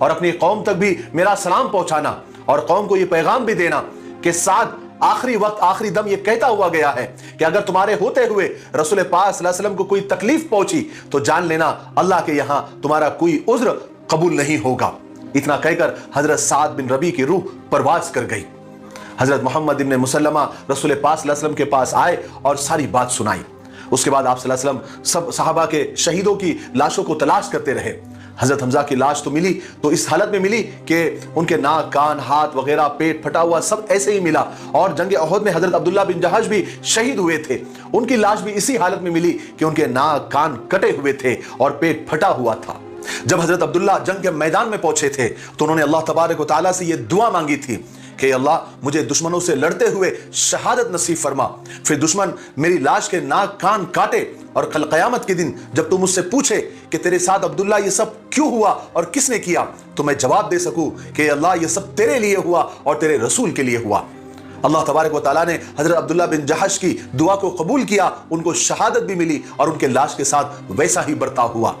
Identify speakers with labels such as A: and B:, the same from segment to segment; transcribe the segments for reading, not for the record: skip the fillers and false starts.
A: اور اپنی قوم تک بھی میرا سلام پہنچانا اور قوم کو یہ پیغام بھی دینا کہ سعد آخری وقت آخری دم یہ کہتا ہوا گیا ہے کہ اگر تمہارے ہوتے ہوئے رسول پاک صلی اللہ علیہ وسلم کو کوئی تکلیف پہنچی تو جان لینا اللہ کے یہاں تمہارا کوئی عذر قبول نہیں ہوگا۔ اتنا کہہ کر حضرت سعد بن ربیع کی روح پرواز کر گئی۔ حضرت محمد ابن مسلمہ رسول پاک صلی اللہ علیہ وسلم کے پاس آئے اور ساری بات سنائی۔ اس کے بعد آپ صلی اللہ علیہ وسلم سب صحابہ کے شہیدوں کی لاشوں کو تلاش کرتے رہے۔ حضرت حمزہ کی لاش تو ملی تو اس حالت میں ملی کہ ان کے ناک، کان، ہاتھ وغیرہ، پیٹ پھٹا ہوا سب ایسے ہی ملا، اور جنگ احد میں حضرت عبداللہ بن جہش بھی شہید ہوئے تھے، ان کی لاش بھی اسی حالت میں ملی کہ ان کے ناک، کان کٹے ہوئے تھے اور پیٹ پھٹا ہوا تھا۔ جب حضرت عبداللہ جنگ کے میدان میں پہنچے تھے تو انہوں نے اللہ تبارک و تعالیٰ سے یہ دعا مانگی تھی کہ اللہ مجھے دشمنوں سے لڑتے ہوئے شہادت نصیب فرما، پھر دشمن میری لاش کے ناک کان کاٹے اور کل قیامت کے دن جب تم مجھ سے پوچھے کہ تیرے ساتھ عبداللہ یہ سب کیوں ہوا اور کس نے کیا تو میں جواب دے سکوں کہ اللہ یہ سب تیرے لیے ہوا اور تیرے رسول کے لیے ہوا۔ اللہ تبارک و تعالیٰ نے حضرت عبداللہ بن جہش کی دعا کو قبول کیا، ان کو شہادت بھی ملی اور ان کے لاش کے ساتھ ویسا ہی برتاؤ ہوا۔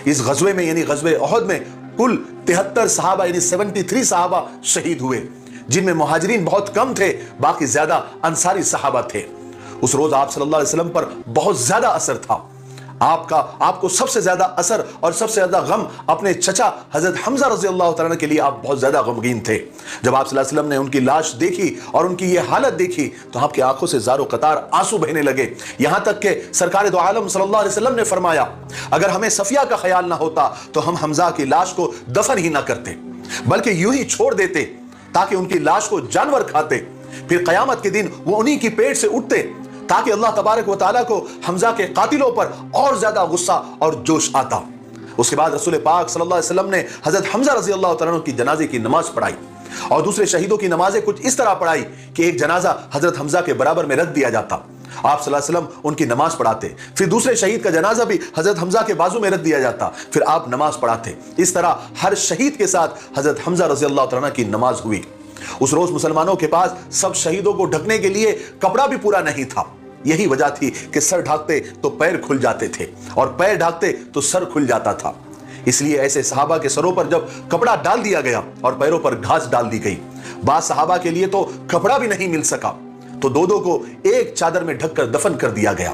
A: اس غزوے میں یعنی غزوہ احد میں کل 73 صحابہ یعنی 73 صحابہ شہید ہوئے، جن میں مہاجرین بہت کم تھے، باقی زیادہ انصاری صحابہ تھے۔ اس روز آپ صلی اللہ علیہ وسلم پر بہت زیادہ اثر تھا۔ آپ کو سب سے زیادہ اثر اور سب سے زیادہ غم اپنے چچا حضرت حمزہ رضی اللہ تعالیٰ کے لیے آپ بہت زیادہ غمگین تھے۔ جب آپ صلی اللہ علیہ وسلم نے ان کی لاش دیکھی اور ان کی یہ حالت دیکھی تو آپ کی آنکھوں سے زارو قطار آنسو بہنے لگے، یہاں تک کہ سرکار دو عالم صلی اللہ علیہ وسلم نے فرمایا اگر ہمیں صفیہ کا خیال نہ ہوتا تو ہم حمزہ کی لاش کو دفن ہی نہ کرتے بلکہ یوں ہی چھوڑ دیتے تاکہ ان کی لاش کو جانور کھاتے، پھر قیامت کے دن وہ انہی کی پیٹ سے اٹھتے تاکہ اللہ تبارک و تعالیٰ کو حمزہ کے قاتلوں پر اور زیادہ غصہ اور جوش آتا۔ اس کے بعد رسول پاک صلی اللہ علیہ وسلم نے حضرت حمزہ رضی اللہ تعالیٰ عنہ کی جنازے کی نماز پڑھائی اور دوسرے شہیدوں کی نمازیں کچھ اس طرح پڑھائی کہ ایک جنازہ حضرت حمزہ کے برابر میں رکھ دیا جاتا، آپ صلی اللہ علیہ وسلم ان کی نماز پڑھاتے، پھر دوسرے شہید کا جنازہ بھی حضرت حمزہ کے بازو میں رکھ دیا جاتا، پھر آپ نماز پڑھاتے۔ اس طرح ہر شہید کے ساتھ حضرت حمزہ رضی اللہ تعالیٰ عنہ کی نماز ہوئی۔ اس روز مسلمانوں کے پاس سب شہیدوں کو ڈھکنے کے لیے کپڑا بھی پورا نہیں تھا، یہی وجہ تھی کہ سر ڈھانکتے تو پیر کھل جاتے تھے اور پیر ڈھانکتے تو سر کھل جاتا تھا۔ اس لیے ایسے صحابہ کے سروں پر جب کپڑا ڈال دیا گیا اور پیروں پر گھاس ڈال دی گئی، بعض صحابہ کے لیے تو کپڑا بھی نہیں مل سکا تو دو کو ایک چادر میں ڈھک کر دفن کر دیا گیا۔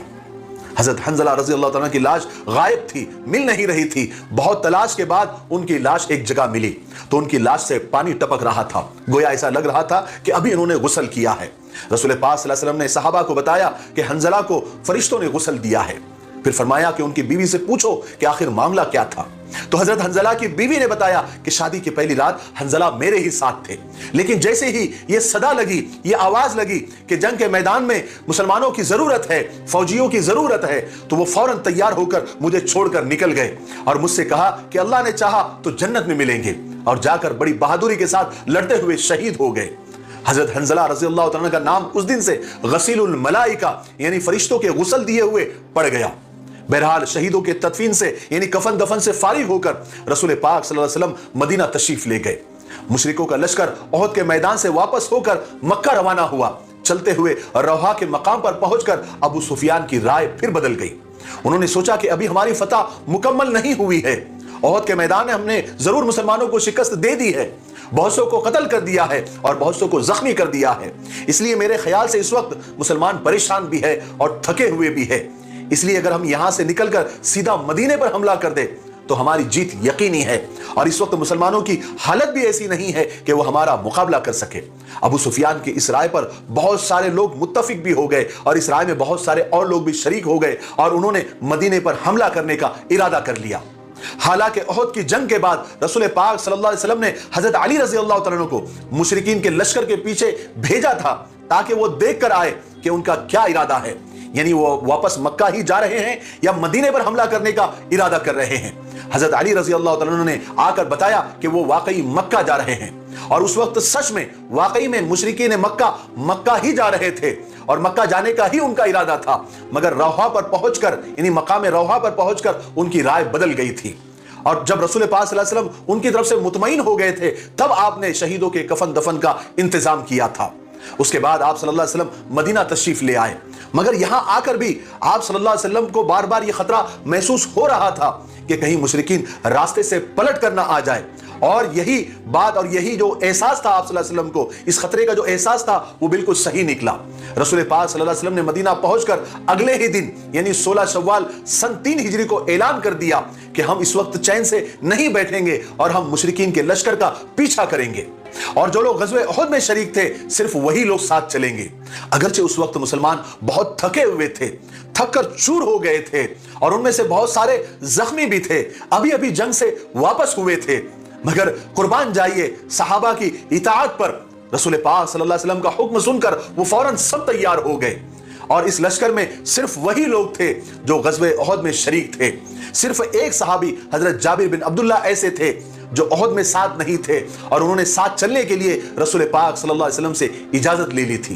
A: حضرت حنظلہ رضی اللہ تعالیٰ کی لاش غائب تھی، مل نہیں رہی تھی، بہت تلاش کے بعد ان کی لاش ایک جگہ ملی تو ان کی لاش سے پانی ٹپک رہا تھا، گویا ایسا لگ رہا تھا کہ ابھی انہوں نے غسل کیا ہے۔ رسول پاک صلی اللہ علیہ وسلم نے صحابہ کو بتایا کہ حنظلہ کو فرشتوں نے غسل دیا ہے، پھر فرمایا کہ ان کی بیوی سے پوچھو کہ آخر معاملہ کیا تھا، تو حضرت حنظلہ کی بیوی نے بتایا کہ شادی کی پہلی رات حنظلہ میرے ہی ساتھ تھے، لیکن جیسے ہی یہ صدا لگی، یہ آواز لگی کہ جنگ کے میدان میں مسلمانوں کی ضرورت ہے، فوجیوں کی ضرورت ہے، تو وہ فوراً تیار ہو کر مجھے چھوڑ کر نکل گئے اور مجھ سے کہا کہ اللہ نے چاہا تو جنت میں ملیں گے، اور جا کر بڑی بہادری کے ساتھ لڑتے ہوئے شہید ہو گئے۔ حضرت حنظلہ رضی اللہ تعالیٰ کا نام اس دن سے غسیل الملائکہ یعنی فرشتوں کے غسل دیے ہوئے پڑ گیا۔ بہرحال شہیدوں کے تدفین سے یعنی کفن دفن سے فارغ ہو کر رسول پاک صلی اللہ علیہ وسلم مدینہ تشریف لے گئے۔ مشرکوں کا لشکر احد کے میدان سے واپس ہو کر مکہ روانہ ہوا۔ چلتے ہوئے روحا کے مقام پر پہنچ کر ابو سفیان کی رائے پھر بدل گئی۔ انہوں نے سوچا کہ ابھی ہماری فتح مکمل نہیں ہوئی ہے، احد کے میدان میں ہم نے ضرور مسلمانوں کو شکست دے دی ہے، بہت سو کو قتل کر دیا ہے اور بہت سو کو زخمی کر دیا ہے، اس لیے میرے خیال سے اس وقت مسلمان پریشان بھی ہے اور تھکے ہوئے بھی ہے، اس لیے اگر ہم یہاں سے نکل کر سیدھا مدینے پر حملہ کر دیں تو ہماری جیت یقینی ہے، اور اس وقت مسلمانوں کی حالت بھی ایسی نہیں ہے کہ وہ ہمارا مقابلہ کر سکے۔ ابو سفیان کی اس رائے پر بہت سارے لوگ متفق بھی ہو گئے اور اس رائے میں بہت سارے اور لوگ بھی شریک ہو گئے اور انہوں نے مدینے پر حملہ کرنے کا ارادہ کر لیا۔ حالانکہ احد کی جنگ کے بعد رسول پاک صلی اللہ علیہ وسلم نے حضرت علی رضی اللہ تعالیٰ عنہ کو مشرکین کے لشکر کے پیچھے بھیجا تھا تاکہ وہ دیکھ کر آئے کہ ان کا کیا ارادہ ہے، یعنی وہ واپس مکہ ہی جا رہے ہیں یا مدینے پر حملہ کرنے کا ارادہ کر رہے ہیں۔ حضرت علی رضی اللہ تعالیٰ عنہ نے آ کر بتایا کہ وہ واقعی مکہ جا رہے ہیں، اور اس وقت سچ میں واقعی میں مشرکین مکہ ہی جا رہے تھے اور مکہ جانے کا ہی ان کا ارادہ تھا، مگر روحا پر پہنچ کر یعنی مقام روحا پر پہنچ کر ان کی رائے بدل گئی تھی، اور جب رسول پاک صلی اللہ علیہ وسلم ان کی طرف سے مطمئن ہو گئے تھے تب آپ نے شہیدوں کے کفن دفن کا انتظام کیا تھا۔ اس کے بعد آپ صلی اللہ علیہ وسلم مدینہ تشریف لے آئے، مگر یہاں آ کر بھی آپ صلی اللہ علیہ وسلم کو بار بار یہ خطرہ محسوس ہو رہا تھا کہ کہیں مشرکین راستے سے پلٹ کر نہ آ جائے، اور یہی بات اور یہی جو احساس تھا آپ صلی اللہ علیہ وسلم کو، اس خطرے کا جو احساس تھا وہ بالکل صحیح نکلا۔ رسول پاک صلی اللہ علیہ وسلم نے مدینہ پہنچ کر اگلے ہی دن یعنی 16 شوال سن 3 ہجری کو اعلان کر دیا کہ ہم اس وقت چین سے نہیں بیٹھیں گے اور ہم مشرکین کے لشکر کا پیچھا کریں گے، اور جو لوگ غزوہ احد میں شریک تھے صرف وہی لوگ ساتھ چلیں گے۔ اگرچہ اس وقت مسلمان بہت تھکے ہوئے تھے، تھک کر چور ہو گئے تھے، اور ان میں سے بہت سارے زخمی بھی تھے، ابھی جنگ سے واپس ہوئے تھے، مگر قربان جائیے صحابہ کی اطاعت پر رسول پاک صلی اللہ علیہ وسلم کا حکم سن کر وہ فوراً سب تیار ہو گئے، اور اس لشکر میں صرف وہی لوگ تھے جو غزوہ احد میں شریک تھے۔ صرف ایک صحابی حضرت جابر بن عبداللہ ایسے تھے جو احد میں ساتھ نہیں تھے، اور انہوں نے ساتھ چلنے کے لیے رسول پاک صلی اللہ علیہ وسلم سے اجازت لے لی تھی۔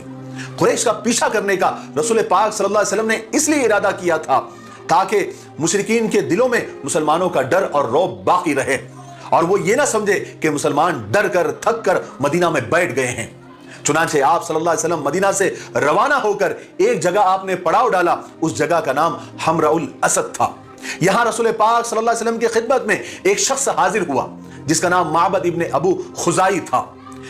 A: قریش کا پیچھا کرنے کا رسول پاک صلی اللہ علیہ وسلم نے اس لیے ارادہ کیا تھا تاکہ مشرکین کے دلوں میں مسلمانوں کا ڈر اور رعب باقی رہے، اور وہ یہ نہ سمجھے کہ مسلمان ڈر کر تھک کر مدینہ میں بیٹھ گئے ہیں۔ چنانچہ آپ صلی اللہ علیہ وسلم مدینہ سے روانہ ہو کر ایک جگہ آپ نے پڑاؤ ڈالا، اس جگہ کا نام حمراء الاسد تھا۔ یہاں رسول پاک صلی اللہ علیہ وسلم کی خدمت میں ایک شخص حاضر ہوا جس کا نام معبد ابن ابو خزائی تھا۔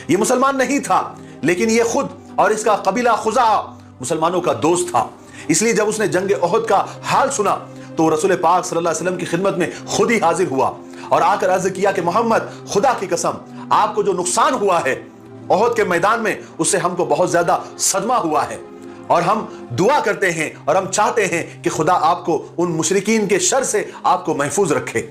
A: یہ مسلمان نہیں تھا، لیکن یہ خود اور اس کا قبیلہ خزاعہ مسلمانوں کا دوست تھا، اس لیے جب اس نے جنگ احد کا حال سنا تو رسول پاک صلی اللہ علیہ وسلم کی خدمت میں خود ہی حاضر ہوا اور آ کر عرض کیا کہ محمد، خدا کی قسم آپ کو جو نقصان ہوا ہے احد کے میدان میں، اس سے ہم کو بہت زیادہ صدمہ ہوا ہے، اور ہم دعا کرتے ہیں اور ہم چاہتے ہیں کہ خدا آپ کو ان مشرکین کے شر سے آپ کو محفوظ رکھے۔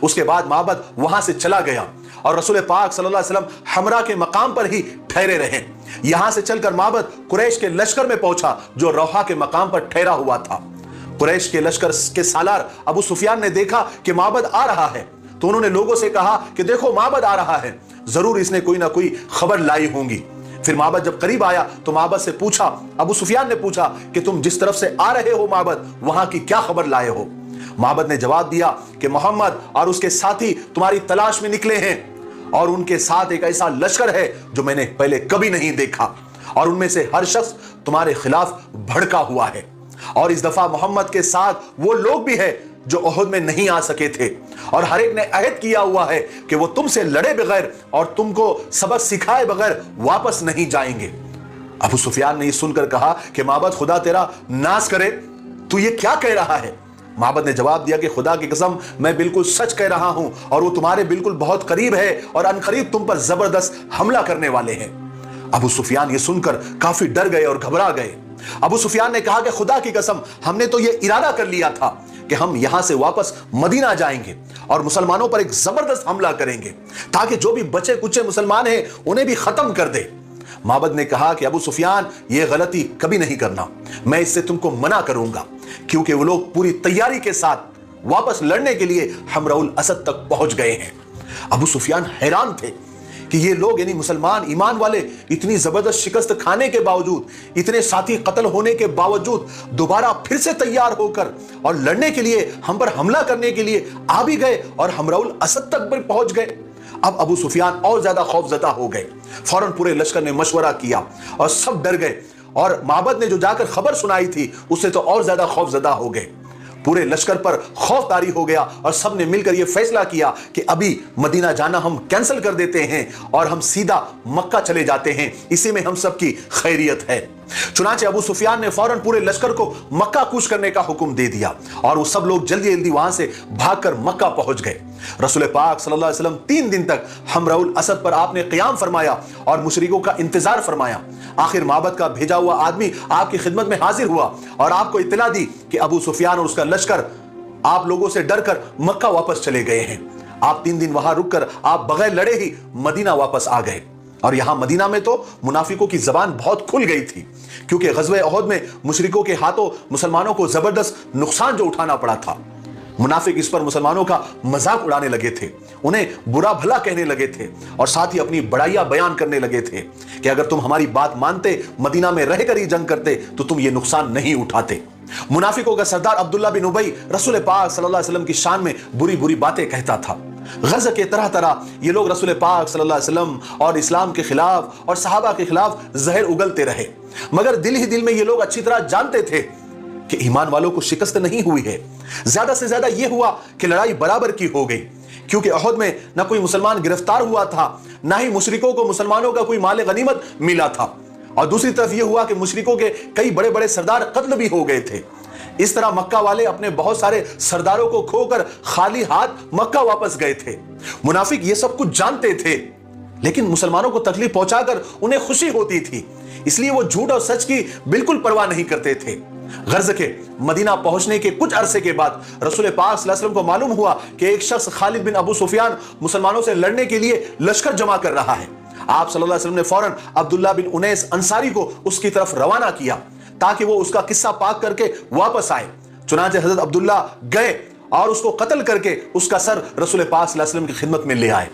A: اس کے بعد معبد وہاں سے چلا گیا اور رسول پاک صلی اللہ علیہ وسلم حمراء کے مقام پر ہی ٹھہرے رہے۔ یہاں سے چل کر معبد قریش کے لشکر میں پہنچا جو روحا کے مقام پر ٹھہرا ہوا تھا۔ قریش کے لشکر کے سالار ابو سفیان نے دیکھا کہ معبد آ رہا ہے تو انہوں نے لوگوں سے کہا کہ دیکھو معبد آ رہا ہے، ضرور اس نے کوئی نہ کوئی خبر لائی ہوں گی۔ پھر معبد جب قریب آیا تو معبد سے پوچھا، ابو سفیان نے پوچھا کہ تم جس طرف سے آ رہے ہو معبد، وہاں کی کیا خبر لائے ہو؟ معبد نے جواب دیا کہ محمد اور اس کے ساتھی تمہاری تلاش میں نکلے ہیں، اور ان کے ساتھ ایک ایسا لشکر ہے جو میں نے پہلے کبھی نہیں دیکھا، اور ان میں سے ہر شخص تمہارے خلاف بھڑکا ہوا ہے، اور اس دفعہ محمد کے ساتھ وہ لوگ بھی ہیں جو احد میں نہیں آ سکے تھے، اور ہر ایک نے عہد کیا ہوا ہے کہ وہ تم سے لڑے بغیر اور تم کو سبق سکھائے بغیر واپس نہیں جائیں گے۔ ابو سفیان نے یہ سن کر کہا کہ معبد خدا تیرا ناز کرے، تو یہ کیا کہہ رہا ہے؟ معبد نے جواب دیا کہ خدا کی قسم میں بالکل سچ کہہ رہا ہوں، اور وہ تمہارے بالکل بہت قریب ہے اور ان قریب تم پر زبردست حملہ کرنے والے ہیں۔ ابو سفیان یہ سن کر کافی ڈر گئے اور گھبرا گئے۔ ابو سفیان نے کہا کہ خدا کی قسم ہم نے تو یہ ارادہ کر لیا تھا کہ ہم یہاں سے واپس مدینہ جائیں گے اور مسلمانوں پر ایک زبردست حملہ کریں گے تاکہ جو بھی بچے کچے مسلمان ہیں انہیں بھی ختم کر دے۔ معبد نے کہا کہ ابو سفیان یہ غلطی کبھی نہیں کرنا، میں اس سے تم کو منع کروں گا، کیونکہ وہ لوگ پوری تیاری کے ساتھ واپس لڑنے کے لیے حمراء الاسد تک پہنچ گئے ہیں۔ ابو سفیان حیران تھے کہ یہ لوگ یعنی مسلمان ایمان والے اتنی زبردست شکست کھانے کے باوجود، اتنے ساتھی قتل ہونے کے باوجود دوبارہ پھر سے تیار ہو کر اور لڑنے کے لیے ہم پر حملہ کرنے کے لیے آ بھی گئے اور حمراء الاسد تک بھی پہنچ گئے۔ اب ابو سفیان اور زیادہ خوف زدہ ہو گئے۔ فوراً پورے لشکر نے مشورہ کیا اور سب ڈر گئے، اور معبد نے جو جا کر خبر سنائی تھی اس سے تو اور زیادہ خوف زدہ ہو گئے۔ پورے لشکر پر خوف طاری ہو گیا اور سب نے مل کر یہ فیصلہ کیا کہ ابھی مدینہ جانا ہم کینسل کر دیتے ہیں اور ہم سیدھا مکہ چلے جاتے ہیں، اسی میں ہم سب کی خیریت ہے۔ چنانچہ ابو سفیان نے فوراً پورے لشکر کو مکہ کوچ کرنے کا حکم دے دیا، اور وہ سب لوگ جلدی جلدی وہاں سے بھاگ کر مکہ پہنچ گئے۔ رسول پاک صلی اللہ علیہ وسلم 3 دن تک حمراء الاسد پر آپ نے قیام فرمایا اور مشرکوں کا انتظار فرمایا۔ آخر معبد کا بھیجا ہوا آدمی آپ کی خدمت میں حاضر ہوا اور آپ کو اطلاع دی کہ ابو سفیان اور اس کا لشکر آپ لوگوں سے ڈر کر مکہ واپس چلے گئے ہیں۔ آپ 3 دن وہاں رک کر آپ بغیر لڑے ہی مدینہ واپس آ گئے، اور یہاں مدینہ میں تو منافقوں کی زبان بہت کھل گئی تھی، کیونکہ غزوہ احد میں مشرکوں کے ہاتھوں مسلمانوں کو زبردست نقصان جو اٹھانا پڑا تھا۔ منافق اس پر مسلمانوں کا مذاق اڑانے لگے تھے، انہیں برا بھلا کہنے لگے تھے، اور ساتھ ہی اپنی بڑائیاں بیان کرنے لگے تھے کہ اگر تم ہماری بات مانتے، مدینہ میں رہ کر ہی جنگ کرتے تو تم یہ نقصان نہیں اٹھاتے۔ منافقوں کا سردار عبداللہ بن ابی رسول پاک صلی اللہ علیہ وسلم کی شان میں بری بری باتیں کہتا تھا۔ غزہ کے طرح یہ لوگ رسول پاک صلی اللہ علیہ وسلم اور اسلام کے خلاف اور صحابہ کے خلاف زہر اگلتے رہے، مگر دل ہی دل میں یہ لوگ اچھی طرح جانتے تھے کہ ایمان والوں کو شکست نہیں ہوئی ہے۔ زیادہ سے زیادہ یہ ہوا کہ لڑائی برابر کی ہو گئی، کیونکہ احد میں نہ کوئی مسلمان گرفتار ہوا تھا، نہ ہی مشرکوں کو مسلمانوں کا کوئی مال غنیمت ملا تھا، اور دوسری طرف یہ ہوا کہ مشرکوں کے کئی بڑے بڑے سردار قتل بھی ہو گئے تھے۔ اس طرح مکہ والے اپنے بہت سارے سرداروں کو کھو کر خالی ہاتھ مکہ واپس گئے تھے۔ منافق یہ سب کچھ جانتے تھے، لیکن مسلمانوں کو تکلیف پہنچا کر انہیں خوشی ہوتی تھی، اس لیے وہ جھوٹ اور سچ کی بالکل پرواہ نہیں کرتے تھے۔ غرض کے مدینہ پہنچنے کے کچھ عرصے کے بعد رسول پاک صلی اللہ علیہ وسلم کو معلوم ہوا کہ ایک شخص خالد بن ابو سفیان مسلمانوں سے لڑنے کے لیے لشکر جمع کر رہا ہے۔ آپ صلی اللہ علیہ وسلم نے فوراً عبداللہ بن انیس انصاری کو اس کی طرف روانہ کیا تاکہ وہ اس کا قصہ پاک کر کے واپس آئے۔ چنانچہ حضرت عبداللہ گئے اور اس کو قتل کر کے اس کا سر رسول پاک صلی اللہ علیہ وسلم کی خدمت میں لے آئے۔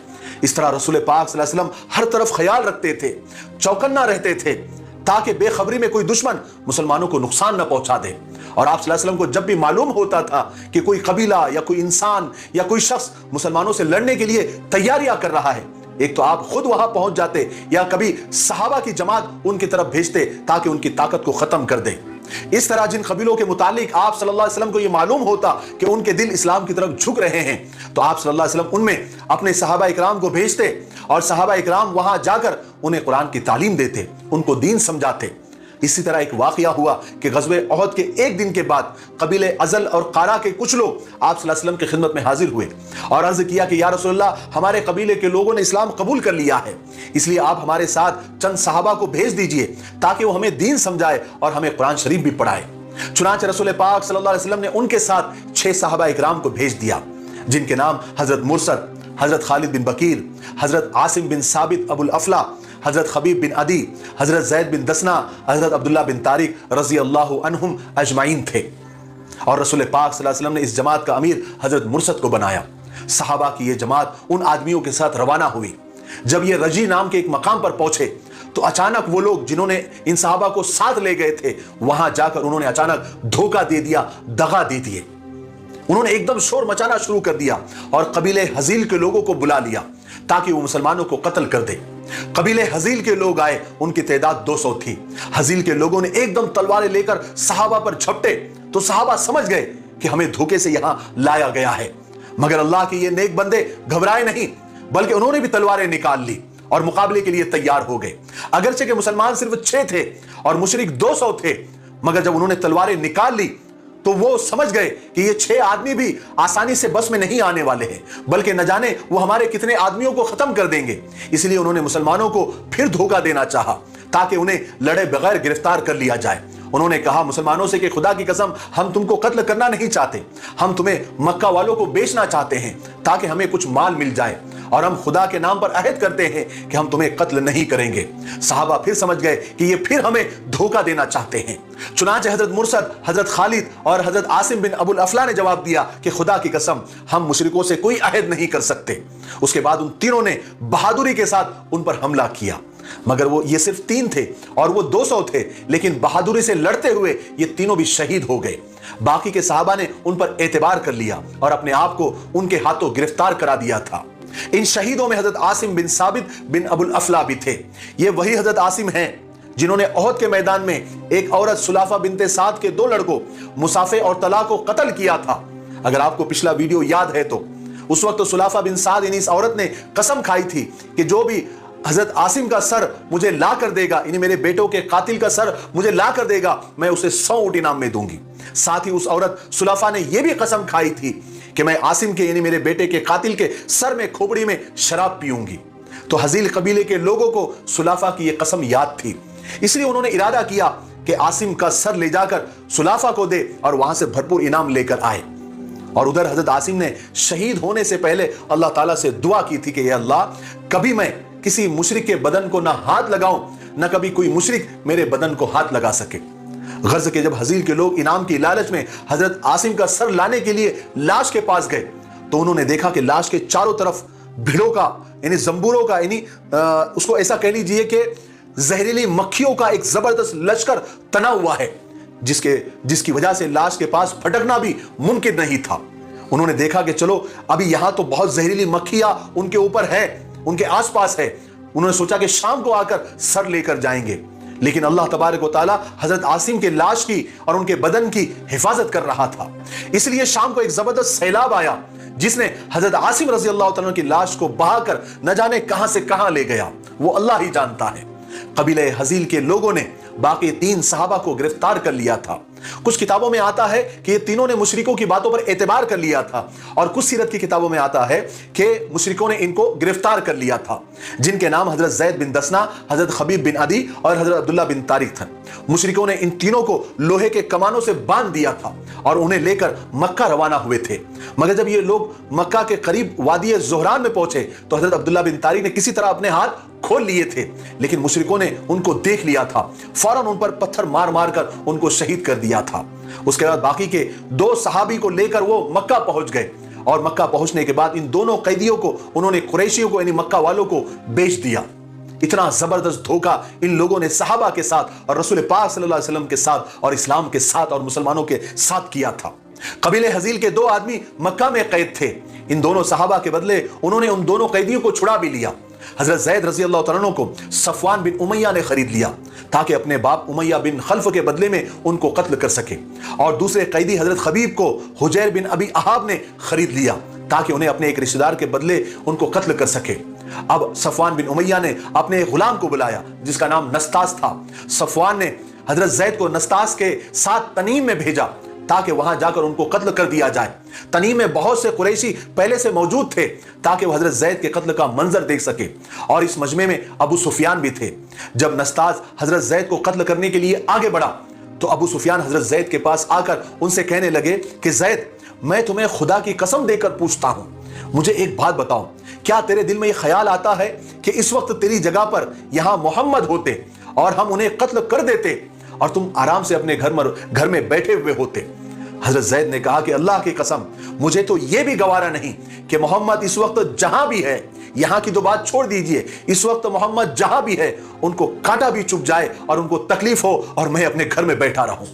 A: اس طرح رسول پاک صلی اللہ علیہ وسلم ہر طرف خیال رکھتے تھے، چوکنا رہتے تھے تاکہ بے خبری میں کوئی دشمن مسلمانوں کو نقصان نہ پہنچا دے۔ اور آپ صلی اللہ علیہ وسلم کو جب بھی معلوم ہوتا تھا کہ کوئی قبیلہ یا کوئی انسان یا کوئی شخص مسلمانوں سے لڑنے کے لیے تیاریاں کر رہا ہے، ایک تو آپ خود وہاں پہنچ جاتے یا کبھی صحابہ کی جماعت ان کی طرف بھیجتے تاکہ ان کی طاقت کو ختم کر دے۔ اس طرح جن قبیلوں کے متعلق آپ صلی اللہ علیہ وسلم کو یہ معلوم ہوتا کہ ان کے دل اسلام کی طرف جھک رہے ہیں تو آپ صلی اللہ علیہ وسلم ان میں اپنے صحابہ اکرام کو بھیجتے اور صحابہ اکرام وہاں جا کر انہیں قرآن کی تعلیم دیتے، ان کو دین سمجھاتے۔ اسی طرح ایک واقعہ ہوا کہ غزوہ احد کے ایک دن کے بعد قبیلے ازل اور قارا کے کچھ لوگ آپ صلی اللہ علیہ وسلم کی خدمت میں حاضر ہوئے اور عرض کیا کہ یا رسول اللہ، ہمارے قبیلے کے لوگوں نے اسلام قبول کر لیا ہے، اس لیے آپ ہمارے ساتھ چند صحابہ کو بھیج دیجئے تاکہ وہ ہمیں دین سمجھائے اور ہمیں قرآن شریف بھی پڑھائے۔ چنانچہ رسول پاک صلی اللہ علیہ وسلم نے ان کے ساتھ 6 صحابہ اکرام کو بھیج دیا، جن کے نام حضرت مرسد، حضرت خالد بن بکیر، حضرت عاصم بن ثابت ابو الافلا، حضرت خبیب بن عدی، حضرت زید بن دسنا، حضرت عبداللہ بن طارق رضی اللہ عنہم اجمعین تھے۔ اور رسول پاک صلی اللہ علیہ وسلم نے اس جماعت کا امیر حضرت مرسد کو بنایا۔ صحابہ کی یہ جماعت ان آدمیوں کے ساتھ روانہ ہوئی۔ جب یہ رجی نام کے ایک مقام پر پہنچے تو اچانک وہ لوگ جنہوں نے ان صحابہ کو ساتھ لے گئے تھے وہاں جا کر انہوں نے اچانک دھوکہ دے دیا، دغا دے دیے۔ انہوں نے ایک دم شور مچانا شروع کر دیا اور قبیلے حزیل کے لوگوں کو بلا لیا تاکہ وہ مسلمانوں کو قتل کر دے۔ قبیلے حزیل کے لوگ آئے، ان کی تعداد 200 تھی۔ حزیل کے لوگوں نے ایک دم تلواریں لے کر صحابہ پر جھپٹے تو صحابہ سمجھ گئے کہ ہمیں دھوکے سے یہاں لایا گیا ہے، مگر اللہ کے یہ نیک بندے گھبرائے نہیں بلکہ انہوں نے بھی تلواریں نکال لی اور مقابلے کے لیے تیار ہو گئے۔ اگرچہ کہ مسلمان صرف 6 تھے اور مشرک 200 تھے، مگر جب انہوں نے تلواریں نکال لی تو وہ سمجھ گئے کہ یہ 6 آدمی بھی آسانی سے بس میں نہیں آنے والے ہیں، بلکہ نہ جانے وہ ہمارے کتنے آدمیوں کو ختم کر دیں گے۔ اس لیے انہوں نے مسلمانوں کو پھر دھوکہ دینا چاہا تاکہ انہیں لڑے بغیر گرفتار کر لیا جائے۔ انہوں نے کہا مسلمانوں سے کہ خدا کی قسم ہم تم کو قتل کرنا نہیں چاہتے، ہم تمہیں مکہ والوں کو بیچنا چاہتے ہیں تاکہ ہمیں کچھ مال مل جائے، اور ہم خدا کے نام پر عہد کرتے ہیں کہ ہم تمہیں قتل نہیں کریں گے۔ صحابہ پھر سمجھ گئے کہ یہ پھر ہمیں دھوکہ دینا چاہتے ہیں۔ چنانچہ حضرت مرسد، حضرت خالد اور حضرت عاصم بن ابو الافلا نے جواب دیا کہ خدا کی قسم ہم مشرکوں سے کوئی عہد نہیں کر سکتے۔ اس کے بعد ان تینوں نے بہادری کے ساتھ ان پر حملہ کیا، مگر وہ یہ صرف 3 تھے اور وہ 200 تھے، لیکن بہادری سے لڑتے ہوئے یہ تینوں بھی شہید ہو گئے۔ باقی کے صحابہ نے ان پر اعتبار کر لیا اور اپنے آپ کو ان کے ہاتھوں گرفتار کرا دیا تھا۔ ان شہیدوں میں حضرت عاصم بن ثابت بن ابو الافلا بھی تھے۔ یہ وہی حضرت عاصم ہیں جنہوں نے احد کے میدان میں ایک عورت سلافہ بنت سعد کے 2 لڑکوں مصافہ اور طلحہ کو قتل کیا تھا۔ اگر آپ کو پچھلا ویڈیو یاد ہے تو اس وقت سلافہ بن سعد یعنی اس عورت نے قسم کھائی تھی کہ جو بھی حضرت عاصم کا سر مجھے لا کر دے گا، یعنی میرے بیٹوں کے قاتل کا سر مجھے لا کر دے گا، میں اسے 100 اونٹ انعام میں دوں گی۔ ساتھ ہی اس عورت سلافہ نے یہ بھی قسم کھائی تھی کہ میں عاصم کے یعنی میرے بیٹے کے قاتل کے سر میں کھوپڑی میں شراب پیوں گی۔ تو حزیل قبیلے کے لوگوں کو سلافہ کی یہ قسم یاد تھی، اس لیے انہوں نے ارادہ کیا کہ عاصم کا سر لے جا کر سلافہ کو دے اور وہاں سے بھرپور انعام لے کر آئے۔ اور ادھر حضرت عاصم نے شہید ہونے سے پہلے اللہ تعالیٰ سے دعا کی تھی کہ اے اللہ، کبھی میں کسی مشرک کے بدن کو نہ ہاتھ لگاؤں، نہ کبھی کوئی مشرک میرے بدن کو ہاتھ لگا سکے۔ غرض کہ جب حزیل کے لوگ انعام کی لالچ میں حضرت عاصم کا سر لانے کے لیے لاش کے پاس گئے تو انہوں نے دیکھا کہ لاش کے چاروں طرف بھیڑوں کا یعنی زمبوروں کا یعنی اس کو ایسا کہہ لیجئے کہ زہریلی مکھیوں کا ایک زبردست لشکر تنا ہوا ہے، جس کی وجہ سے لاش کے پاس پھٹکنا بھی ممکن نہیں تھا۔ انہوں نے دیکھا کہ چلو ابھی یہاں تو بہت زہریلی مکھیاں ان کے اوپر ہے، ان کے آس پاس ہے۔ انہوں نے سوچا کہ شام کو آ کر سر لے کر جائیں گے، لیکن اللہ تبارک و تعالی حضرت عاصم کے لاش کی اور ان کے بدن کی حفاظت کر رہا تھا۔ اس لیے شام کو ایک زبردست سیلاب آیا جس نے حضرت عاصم رضی اللہ تعالیٰ کی لاش کو بہا کر نہ جانے کہاں سے کہاں لے گیا، وہ اللہ ہی جانتا ہے۔ قبیلہ حزیل کے لوگوں نے باقی 3 صحابہ کو گرفتار کر لیا تھا۔ کچھ کتابوں میں آتا ہے کہ یہ تینوں نے مشرکوں کی باتوں پر اعتبار کر لیا تھا، اور کچھ سیرت کی کتابوں میں آتا ہے کہ مشرکوں نے ان کو گرفتار کر لیا تھا، جن کے نام حضرت زید بن دسنا، حضرت خبیب بن عدی اور حضرت عبداللہ بن طارق تھے۔ مشرکوں نے ان تینوں کو لوہے کے کمانوں سے باندھ دیا تھا اور انہیں لے کر مکہ روانہ ہوئے تھے، مگر جب یہ لوگ مکہ کے قریب وادی زہران میں پہنچے تو حضرت عبداللہ بن طارق نے کسی طرح اپنے ہاتھ کھول لیے تھے، لیکن مشرکوں نے ان کو دیکھ لیا تھا، فوراً ان پر پتھر مار مار کر ان کو شہید کر دیا تھا۔ اس کے بعد باقی کے 2 صحابی کو لے کر وہ مکہ پہنچ گئے، اور مکہ پہنچنے کے بعد ان دونوں قیدیوں کو انہوں نے قریشیوں کو یعنی مکہ والوں کو بیچ دیا۔ اتنا زبردست دھوکہ ان لوگوں نے صحابہ کے ساتھ اور رسول پاک صلی اللہ علیہ وسلم کے ساتھ اور اسلام کے ساتھ اور مسلمانوں کے ساتھ کیا تھا۔ قبیلہ حزیل کے 2 آدمی مکہ میں قید تھے، ان دونوں صحابہ کے بدلے انہوں نے ان دونوں قیدیوں کو چھڑا بھی لیا۔ حضرت زید رضی اللہ تعالیٰ عنہ کو صفوان بن امیہ نے خرید لیا تاکہ اپنے باپ امیہ بن خلف کے بدلے میں ان کو قتل کر سکے، اور دوسرے قیدی حضرت خبیب کو حجیر بن ابی احاب نے خرید لیا تاکہ انہیں اپنے ایک رشتہ دار کے بدلے ان کو قتل کر سکے۔ اب صفوان بن امیہ نے اپنے ایک غلام کو بلایا جس کا نام نستاس تھا۔ صفوان نے حضرت زید کو نستاس کے ساتھ تنیم میں بھیجا تاکہ وہاں جا کر ان کو قتل کر دیا جائے۔ تنیم میں بہت سے قریشی پہلے سے موجود تھے تاکہ وہ حضرت زید کے قتل کا منظر دیکھ سکے، اور اس مجمع میں ابو سفیان بھی تھے۔ جب نستاس حضرت زید کو قتل کرنے کے لیے آگے بڑھا تو ابو سفیان حضرت زید کے پاس آ کر ان سے کہنے لگے کہ زید، میں تمہیں خدا کی قسم دے کر پوچھتا ہوں، مجھے ایک بات بتاؤ، کیا تیرے دل میں یہ خیال آتا ہے کہ اس وقت تیری جگہ پر یہاں محمد ہوتے اور ہم انہیں قتل کر دیتے اور تم آرام سے اپنے گھر میں بیٹھے ہوئے ہوتے؟ حضرت زید نے کہا کہ اللہ کی قسم، مجھے تو یہ بھی گوارا نہیں کہ محمد اس وقت جہاں بھی ہے، یہاں کی تو بات چھوڑ دیجئے، اس وقت محمد جہاں بھی ہے ان کو کانٹا بھی چبھ جائے اور ان کو تکلیف ہو اور میں اپنے گھر میں بیٹھا رہوں۔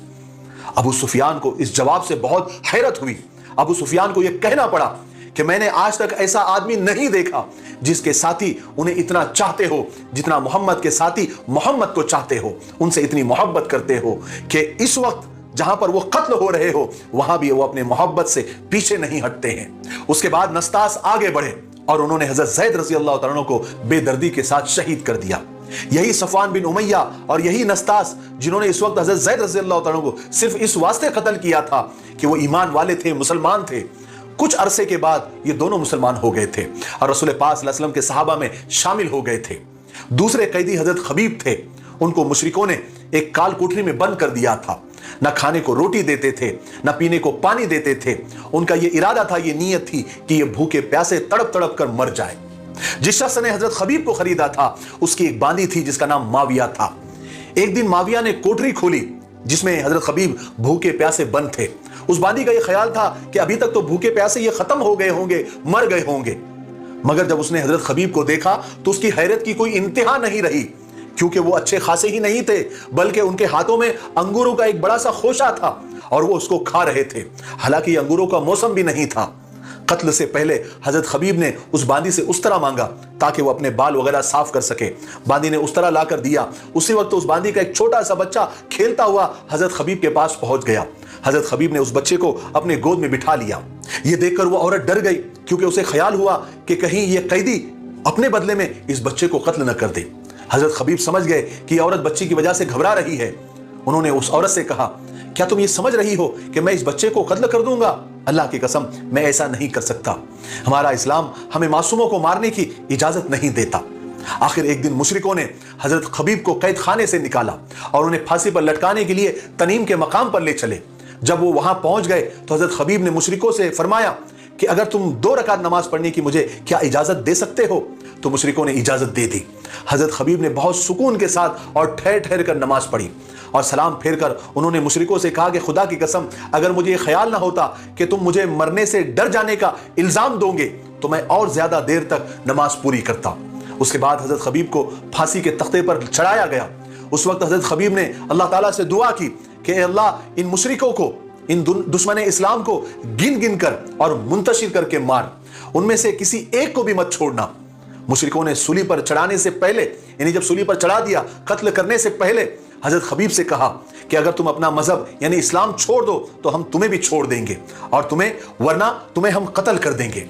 A: ابو سفیان کو اس جواب سے بہت حیرت ہوئی۔ ابو سفیان کو یہ کہنا پڑا کہ میں نے آج تک ایسا آدمی نہیں دیکھا جس کے ساتھی انہیں اتنا چاہتے ہو جتنا محمد کے ساتھی محمد کو چاہتے ہو، ان سے اتنی محبت کرتے ہو کہ اس وقت جہاں پر وہ قتل ہو رہے ہو وہاں بھی وہ اپنے محبت سے پیچھے نہیں ہٹتے ہیں۔ اس کے بعد نستاس آگے بڑھے اور انہوں نے حضرت زید رضی اللہ تعالیٰ عنہ کو بے دردی کے ساتھ شہید کر دیا۔ یہی صفوان بن امیہ اور یہی نستاس جنہوں نے اس وقت حضرت زید رضی اللہ تعالیٰ عنہ کو صرف اس واسطے قتل کیا تھا کہ وہ ایمان والے تھے، مسلمان تھے۔ کچھ عرصے کے بعد یہ دونوں مسلمان ہو گئے تھے اور رسول پاک صلی اللہ علیہ وسلم کے صحابہ میں شامل ہو گئے تھے۔ دوسرے قیدی حضرت خبیب تھے، ان کو مشرکوں نے ایک کال کوٹری میں بند کر دیا تھا، نہ کھانے کو روٹی دیتے تھے نہ پینے کو پانی دیتے تھے۔ ان کا یہ ارادہ تھا، یہ نیت تھی کہ یہ بھوکے پیاسے تڑپ تڑپ کر مر جائے۔ جس شخص نے حضرت خبیب کو خریدا تھا اس کی ایک باندی تھی جس کا نام معاویہ تھا۔ ایک دن معاویہ نے کوٹری کھولی جس میں حضرت خبیب بھوکے پیاسے بند تھے۔ اس باندی کا یہ خیال تھا کہ ابھی تک تو بھوکے پیاسے یہ ختم ہو گئے ہوں گے، مر گئے ہوں گے، مگر جب اس نے حضرت خبیب کو دیکھا تو اس کی حیرت کی کوئی انتہا نہیں رہی، کیونکہ وہ اچھے خاصے ہی نہیں تھے بلکہ ان کے ہاتھوں میں انگوروں کا ایک بڑا سا خوشہ تھا اور وہ اس کو کھا رہے تھے، حالانکہ یہ انگوروں کا موسم بھی نہیں تھا۔ قتل سے پہلے حضرت خبیب نے اس باندی سے استرا مانگا تاکہ وہ اپنے بال وغیرہ صاف کر سکے۔ باندی نے استرا لا کر دیا۔ اسی وقت اس باندی کا ایک چھوٹا سا بچہ کھیلتا ہوا حضرت خبیب کے پاس پہنچ گیا۔ حضرت خبیب نے اس بچے کو اپنے گود میں بٹھا لیا۔ یہ دیکھ کر وہ عورت ڈر گئی کیونکہ اسے خیال ہوا کہ کہیں یہ قیدی اپنے بدلے میں اس بچے کو قتل نہ کر دے۔ حضرت خبیب سمجھ گئے کہ یہ عورت بچے کی وجہ سے گھبرا رہی ہے۔ انہوں نے اس عورت سے کہا، کیا تم یہ سمجھ رہی ہو کہ میں اس بچے کو قتل کر دوں گا؟ اللہ کی قسم میں ایسا نہیں کر سکتا۔ ہمارا اسلام ہمیں معصوموں کو مارنے کی اجازت نہیں دیتا۔ آخر ایک دن مشرکوں نے حضرت خبیب کو قید خانے سے نکالا اور انہیں پھانسی پر لٹکانے کے لیے تنیم کے مقام پر لے چلے۔ جب وہ وہاں پہنچ گئے تو حضرت خبیب نے مشرکوں سے فرمایا کہ اگر تم 2 رکعت نماز پڑھنے کی مجھے کیا اجازت دے سکتے ہو؟ تو مشرکوں نے اجازت دے دی۔ حضرت خبیب نے بہت سکون کے ساتھ اور ٹھہر ٹھہر کر نماز پڑھی اور سلام پھیر کر انہوں نے مشرکوں سے کہا کہ خدا کی قسم اگر مجھے یہ خیال نہ ہوتا کہ تم مجھے مرنے سے ڈر جانے کا الزام دو گے تو میں اور زیادہ دیر تک نماز پوری کرتا۔ اس کے بعد حضرت خبیب کو پھانسی کے تختے پر چڑھایا گیا۔ اس وقت حضرت خبیب نے اللہ تعالیٰ سے دعا کی کہ اے اللہ، ان مشرکوں کو، ان دشمن اسلام کو گن گن کر اور منتشر کر کے مار، ان میں سے کسی ایک کو بھی مت چھوڑنا۔ مشرکوں نے سولی پر چڑھانے سے پہلے، یعنی جب سولی پر چڑھا دیا، قتل کرنے سے پہلے حضرت خبیب سے کہا کہ اگر تم اپنا مذہب یعنی اسلام چھوڑ دو تو ہم تمہیں بھی چھوڑ دیں گے اور ورنہ تمہیں ہم قتل کر دیں گے۔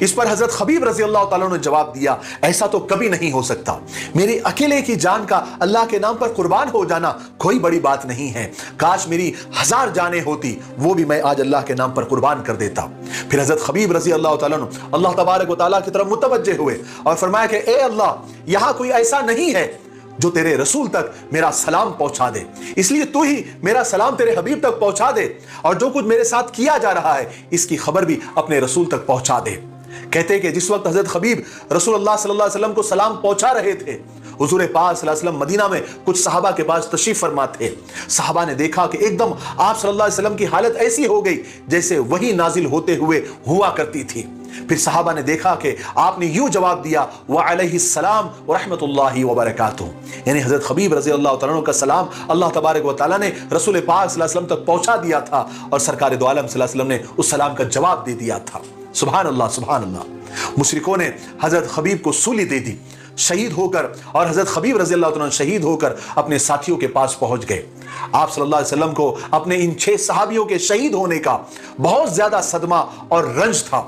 A: اس پر حضرت خبیب رضی اللہ تعالیٰ نے جواب دیا، ایسا تو کبھی نہیں ہو سکتا، میری اکیلے کی جان کا اللہ کے نام پر قربان ہو جانا کوئی بڑی بات نہیں ہے، کاش میری 1000 جانیں ہوتی وہ بھی میں آج اللہ کے نام پر قربان کر دیتا۔ پھر حضرت خبیب رضی اللہ تعالیٰ نے اللہ تبارک و تعالیٰ کی طرف متوجہ ہوئے اور فرمایا کہ اے اللہ، یہاں کوئی ایسا نہیں ہے جو تیرے رسول تک میرا سلام پہنچا دے، اس لیے تو ہی میرا سلام تیرے حبیب تک پہنچا دے، اور جو کچھ میرے ساتھ کیا جا رہا ہے اس کی خبر بھی اپنے رسول تک پہنچا دے۔ کہتے ہیں کہ جس وقت حضرت خبیب رسول اللہ صلی اللہ علیہ وسلم کو سلام پہنچا رہے تھے، حضور پاک صلی اللہ علیہ وسلم مدینہ میں کچھ صحابہ کے پاس تشریف فرما تھے۔ صحابہ نے دیکھا کہ ایک دم آپ صلی اللہ علیہ وسلم کی حالت ایسی ہو گئی جیسے وہی نازل ہوتے ہوئے ہوا کرتی تھی۔ پھر صحابہ نے دیکھا کہ آپ نے یوں جواب دیا، وعلیہ السلام ورحمۃ اللہ وبرکاتہ، یعنی حضرت خبیب رضی اللہ تعالیٰ عنہ کا سلام اللہ تبارک و تعالیٰ نے رسول پاک صلی اللہ علیہ وسلم تک پہنچا دیا تھا، اور سرکار دو عالم صلی اللہ علیہ وسلم نے اس سلام کا جواب دے دیا تھا۔ سبحان اللہ سبحان اللہ۔ مشرکوں نے حضرت خبیب کو سولی دے دی، شہید ہو کر، اور حضرت خبیب رضی اللہ عنہ شہید ہو کر اپنے ساتھیوں کے پاس پہنچ گئے۔ آپ صلی اللہ علیہ وسلم کو اپنے ان 6 صحابیوں کے شہید ہونے کا بہت زیادہ صدمہ اور رنج تھا،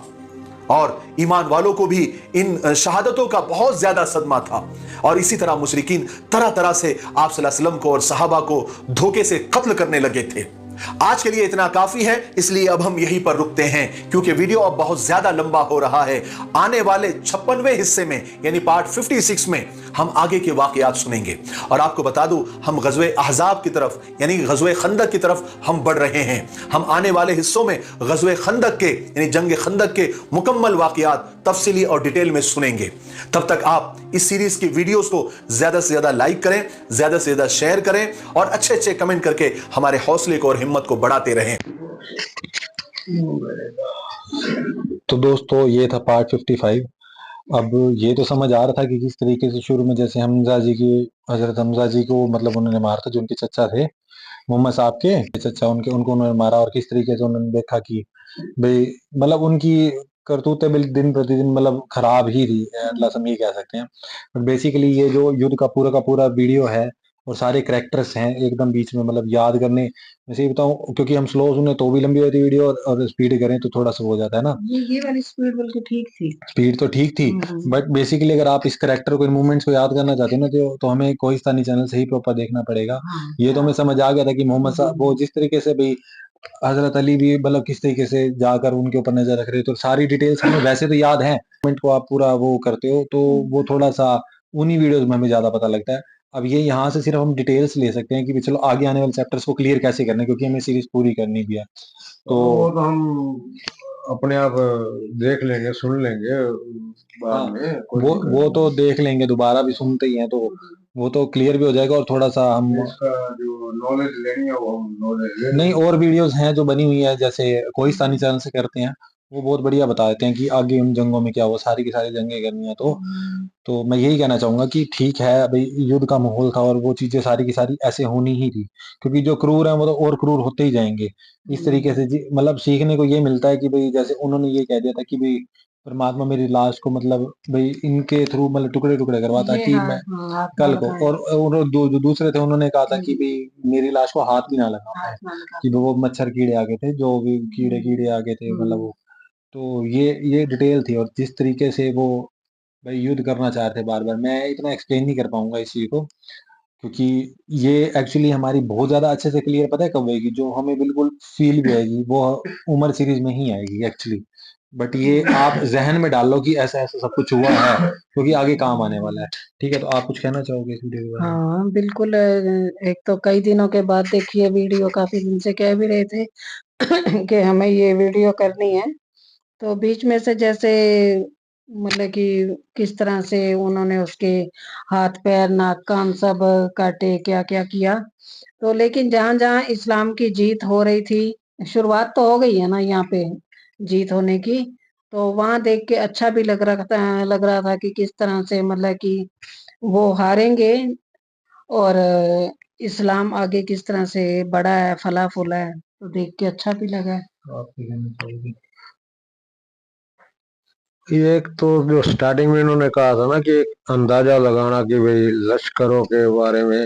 A: اور ایمان والوں کو بھی ان شہادتوں کا بہت زیادہ صدمہ تھا، اور اسی طرح مشرکین طرح طرح سے آپ صلی اللہ علیہ وسلم کو اور صحابہ کو دھوکے سے قتل کرنے لگے تھے۔ آج کے لیے اتنا کافی ہے، اس لیے اب ہم یہیں پر رکتے ہیں کیونکہ ویڈیو اب بہت زیادہ لمبا ہو رہا ہے۔ آنے والے 56ویں حصے میں یعنی پارٹ 56 میں ہم آگے کے واقعات سنیں گے، اور آپ کو بتا دوں ہم غزوہ احزاب کی طرف یعنی غزوہ خندق کی طرف ہم بڑھ رہے ہیں۔ ہم آنے والے حصوں میں غزوہ خندق کے یعنی جنگ خندق کے مکمل واقعات تفصیلی اور ڈیٹیل میں سنیں گے۔ تب تک آپ اس سیریز کی ویڈیوز کو زیادہ سے زیادہ لائک کریں، زیادہ سے زیادہ شیئر کریں، اور اچھے اچھے کمنٹ کر کے ہمارے حوصلے کو اور ہمت کو بڑھاتے رہیں۔
B: تو دوستو یہ تھا پارٹ 55۔ اب یہ تو سمجھ آ رہا تھا کہ کس طریقے سے شروع میں جیسے حمزہ جی کی حضرت حمزہ جی کو مطلب انہوں نے مارا تھا، جو ان کے چچا تھے محمد صاحب کے چچا، ان کو انہوں نے مارا، اور کس طریقے سے انہوں نے دیکھا کہ بھئی مطلب ان کی کرتوتیں دن پرتی دن مطلب خراب ہی تھی، اللہ سے ہم یہ کہہ سکتے ہیں۔ بٹ بیسیکلی یہ جو یدھ کا پورا ویڈیو ہے اور سارے کریکٹرز ہیں ایک دم بیچ میں مطلب یاد کرنے، ویسے ہی بتاؤں کیونکہ ہم سلو سنیں تو بھی لمبی ہوتی ویڈیو، اور اسپیڈ کریں تو تھوڑا سا ہو جاتا ہے نا۔
C: یہ والی اسپیڈ بلکہ ٹھیک تھی،
B: اسپیڈ تو ٹھیک تھی، بٹ بیسیکلی اگر آپ اس کریکٹر کو ان موومنٹس کو یاد کرنا چاہتے ہیں نا تو ہمیں کوہستانی چینل سے ہی پراپر دیکھنا پڑے گا۔ یہ تو ہمیں سمجھ آ گیا تھا کہ محمد صاحب وہ جس طریقے سے بھی حضرت علی بھی مطلب کس طریقے سے جا کر ان کے اوپر نظر رکھ رہے، تو ساری ڈیٹیلز ہمیں ویسے تو یاد ہیں، موومنٹ کو آپ پورا وہ کرتے ہو تو وہ تھوڑا سا انہی ویڈیوز میں ہمیں زیادہ پتہ لگتا ہے۔ اب یہ یہاں سے صرف ہم ڈیٹیلز لے سکتے ہیں کہ چلو آگے آنے والے چیپٹرز کو کلیئر کیسے کرنا ہے، کیونکہ ہمیں سیریز پوری کرنی بھی ہے۔
D: تو وہ تو ہم اپنے آپ دیکھ لیں گے، سن لیں گے بعد میں،
B: وہ تو دیکھ لیں گے، دوبارہ بھی سنتے ہی ہیں تو وہ تو کلیئر بھی ہو جائے گا، اور تھوڑا سا ہم
D: اس کا جو نالج لینی ہے وہ ہم نالج لیں۔
B: نہیں، اور ویڈیوز ہیں جو بنی ہوئی ہے جیسے کوہستانی چینل سے کرتے ہیں، وہ بہت بڑھیا بتا دیتے ہیں کہ آگے ان جنگوں میں کیا وہ ساری کی ساری جنگیں کرنی ہیں۔ تو میں یہی کہنا چاہوں گا کہ ٹھیک ہے بھئی یدھ کا ماحول تھا اور وہ چیزیں ساری کی ساری ایسے ہونی ہی تھی، کیونکہ جو کرور ہیں وہ تو اور کرور ہوتے ہی جائیں گے اس طریقے سے۔ مطلب سیکھنے کو یہ ملتا ہے کہ بھئی جیسے انہوں نے یہ کہہ دیا تھا کہ بھئی پرماتما میری لاش کو مطلب بھئی ان کے تھرو مطلب ٹکڑے ٹکڑے کرواتا کہ میں کل کو، اور جو دوسرے تھے انہوں نے کہا تھا کہ بھئی میری لاش کو ہاتھ بھی نہ لگاؤ، کہ وہ مچھر کیڑے آگے تھے، جو بھی کیڑے آگے تھے مطلب وہ، تو یہ ڈیٹیل تھی۔ اور جس طریقے سے وہ بھائی یدھ کرنا چاہ رہے تھے بار بار، میں اتنا ایکسپلین نہیں کر پاؤں گا اس چیز کو، کیونکہ یہ ایکچولی ہماری بہت زیادہ اچھے سے کلیئر پتہ ہے کب ہوئے گی، جو ہمیں بالکل فیل بھی آئے گی وہ عمر سیریز میں ہی آئے گی ایکچولی۔ بٹ یہ آپ ذہن میں ڈال لو کہ ایسا ایسا سب کچھ ہوا ہے، کیونکہ آگے کام آنے والا ہے۔ ٹھیک ہے، تو آپ کچھ کہنا چاہو گے اس ویڈیو کے بارے میں؟
C: ہاں بالکل، ایک تو کئی دنوں کے بعد دیکھیے ویڈیو، کافی دن سے کہہ بھی رہے تھے کہ ہمیں یہ ویڈیو کرنی ہے، تو بیچ میں سے جیسے مطلب کہ کس طرح سے انہوں نے اس کے ہاتھ پیر ناک کان سب کاٹے، کیا کیا کیا، تو لیکن جہاں جہاں اسلام کی جیت ہو رہی تھی، شروعات تو ہو گئی ہے نا یہاں پہ جیت ہونے کی، تو وہاں دیکھ کے اچھا بھی لگ رہا تھا کہ کس طرح سے مطلب کہ وہ ہاریں گے اور اسلام آگے کس طرح سے بڑا ہے، پھلا پھولا ہے، تو دیکھ کے اچھا بھی لگا ہے۔
B: آپ کیا کہنا چاہو گے؟
D: ایک تو جو سٹارٹنگ میں انہوں نے کہا تھا نا کہ ایک اندازہ لگانا کہ بھئی لشکروں کے بارے میں